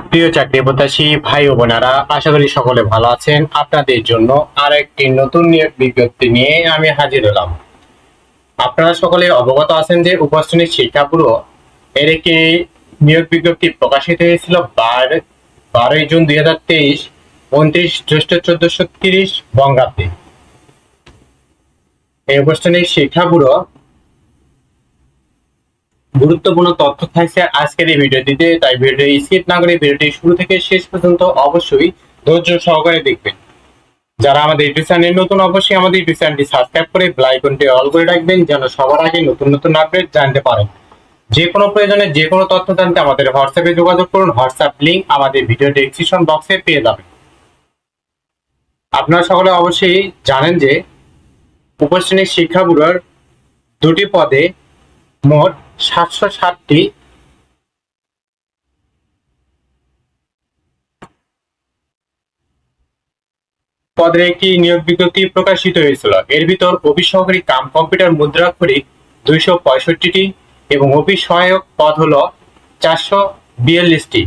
প্রিয় চাকরি প্রত্যাশী ভাই ও বোনেরা, আশা করি সকলে ভালো আছেন। আপনাদের জন্য আর একটি নতুন নিয়োগ বিজ্ঞপ্তি নিয়ে আমি হাজির হলাম। আপনারা সকলে অবগত আছেন যে উপশ্রেণীর শিক্ষা ব্যুরো এর একটি নিয়োগ বিজ্ঞপ্তি প্রকাশিত হয়েছিল 12 জুন 2023, 29 জ্যৈষ্ঠ 1430 বঙ্গাব্দে। এই উপশ্রেণীর শিক্ষা ব্যুরো গুরুত্বপূর্ণ তথ্য থাকছে আজকের এই ভিডিওটিতে, তাই ভিডিওটি স্কিপ না করে ভিডিওটি শুরু থেকে শেষ পর্যন্ত অবশ্যই ধৈর্য সহকারে দেখবেন। যারা আমাদের ইউটিউব চ্যানেল নতুন, অবশ্যই আমাদের ইউটিউব চ্যানেলটি সাবস্ক্রাইব করে বেল আইকনটি অল করে রাখবেন, যেন সবার আগে নতুন নতুন আপডেট জানতে পারেন। যে কোনো প্রয়োজনে যে কোনো তথ্য জানতে আমাদের হোয়াটসঅ্যাপে যোগাযোগ করুন। হোয়াটসঅ্যাপ লিংক আমাদের ভিডিও ডেসক্রিপশন বক্সে পেয়ে যাবেন। আপনারা সকলে অবশ্যই জানেন যে উপশ্রেণীর শিক্ষা ব্যুরোর দুটি পদে মোট 760টি পদের একটি নিয়োগ বিজ্ঞপ্তি প্রকাশিত হয়েছিল। এর ভিতর অফিস সহকারী কাম কম্পিউটার মুদ্রাক্ষরিক 265টি এবং অফিস সহায়ক পদ হলো 442টি।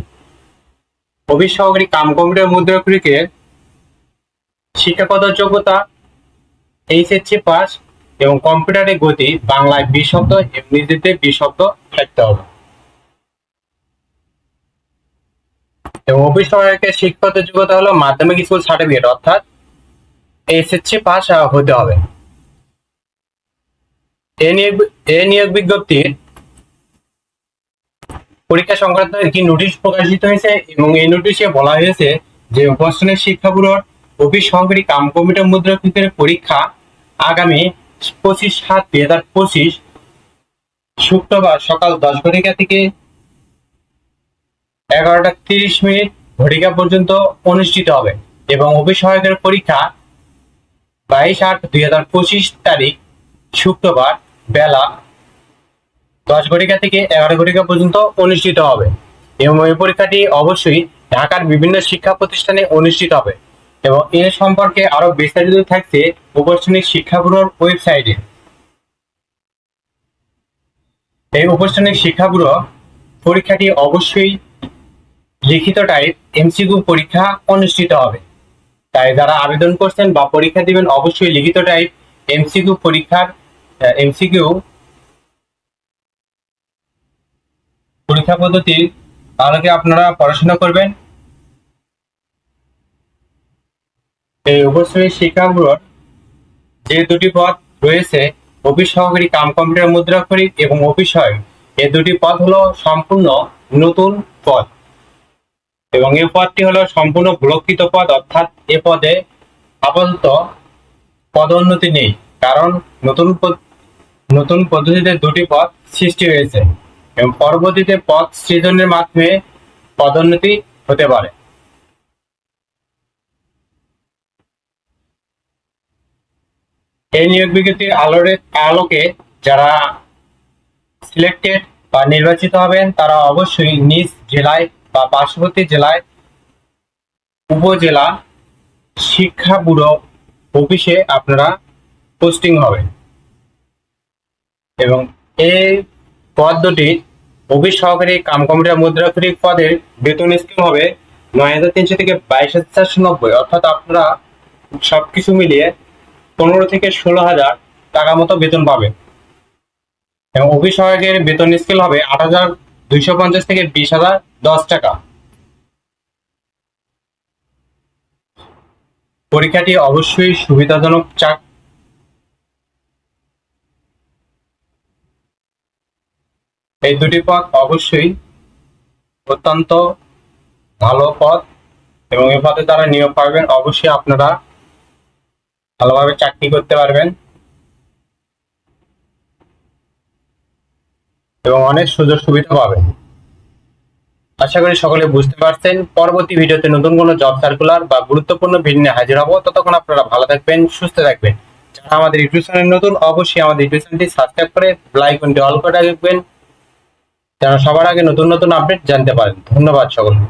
অফিস সহকারী কাম কম্পিউটার মুদ্রাক্ষরিকের শিক্ষাগত যোগ্যতা HSC পাস এবং কম্পিউটারের গতি বাংলায় 20 শব্দ, ইংরেজিতে 20 শব্দ থাকতে হবে। এবং অফিস সহায়কের শিক্ষাগত যোগ্যতা হলো মাধ্যমিক স্কুল সার্টিফিকেট অর্থাৎ HSC পাস হতে হবে। এই নিয়োগ বিজ্ঞপ্তির পরীক্ষা সংক্রান্ত একটি নোটিশ প্রকাশিত হয়েছে এবং এই নোটিশে বলা হয়েছে যে উপশ্রেণীর শিক্ষা ব্যুরোর অফিস সহকারী কাম কম্পিউটার মুদ্রাক্ষরিকের পরীক্ষা আগামী 25/7/2025 শুক্রবার সকাল 10 ঘটিকা থেকে 11টা 30 ঘটিকা পর্যন্ত অনুষ্ঠিত হবে এবং অফিস সহায়কের পরীক্ষা 22/8/2025 তারিখ শুক্রবার বেলা 10 ঘটিকা থেকে 11 ঘটিকা পর্যন্ত অনুষ্ঠিত হবে এবং এই পরীক্ষাটি অবশ্যই ঢাকার বিভিন্ন শিক্ষা প্রতিষ্ঠানে অনুষ্ঠিত হবে এবং এর সম্পর্কে আরো বিস্তারিত থাকছে উপশ্রেণীর শিক্ষা ব্যুরোর ওয়েবসাইটে। এই উপশ্রেণীর শিক্ষা ব্যুরো পরীক্ষাটি অবশ্যই লিখিত টাইপ MCQ পরীক্ষা অনুষ্ঠিত হবে, তাই যারা আবেদন করছেন বা পরীক্ষা দিবেন অবশ্যই লিখিত টাইপ MCQ পরীক্ষার পরীক্ষা পদ্ধতির আলোকে আপনারা পড়াশোনা করবেন। এই উপশ্রেণীর শিক্ষা ব্যুরোর যে দুটি পদ রয়েছে, অফিস সহকারী কাম কম্পিউটার মুদ্রাক্ষরিক এবং অফিস সহায়ক, এই দুটি পদ হলো সম্পূর্ণ নতুন পদ এবং এই পদটি হলো সম্পূর্ণ ব্লকিত পদ, অর্থাৎ এ পদে আপাতত পদোন্নতি নেই, কারণ নতুন পদ্ধতিতে দুটি পদ সৃষ্টি হয়েছে এবং পরবর্তীতে পদ সৃজনের মাধ্যমে পদোন্নতি হতে পারে। এই নিয়োগ বিজ্ঞপ্তির আলোকে যারা সিলেক্টেড বা নির্বাচিত হবেন তারা অবশ্যই নিজ জেলায় বা পার্শ্ববর্তী জেলায় উপজেলা শিক্ষা ব্যুরো অফিসে আপনারা পোস্টিং হবেন এবং এই পদ দুটি অফিস সহকারী কাম কম্পিউটার মুদ্রাক্ষরিক পদের বেতন স্কেল হবে 9,300 থেকে 22,490, অর্থাৎ আপনারা সবকিছু মিলিয়ে 15 থেকে 16,000 টাকা মতো বেতন পাবেন এবং অফিস সহায়কের বেতন স্কেল হবে 8,250 থেকে 20,010 টাকা। পরীক্ষাটি অবশ্যই সুবিধাজনক এই দুটি পদ অবশ্যই অত্যন্ত ভালো পদ এবং এই পদে যারা নিয়োগ পাবেন অবশ্যই আপনারা ভালোভাবে চাকরি করতে পারবেন এবং অনেক সুযোগ সুবিধা পাবেন। আশা করি সকলে বুঝতে পারছেন। পরবর্তী ভিডিওতে নতুন কোনো জব সার্কুলার বা গুরুত্বপূর্ণ ভিডিও নিয়ে হাজির হবো। ততক্ষণ আপনারা ভালো থাকবেন, সুস্থ থাকবেন। যারা আমাদের ইউটিউব চ্যানেল নতুন, অবশ্যই আমাদের ইউটিউব চ্যানেলটি সাবস্ক্রাইব করে বেল আইকনটি অল করে রাখবেন, যেন সবার আগে নতুন নতুন আপডেট জানতে পারেন। ধন্যবাদ সকলকে।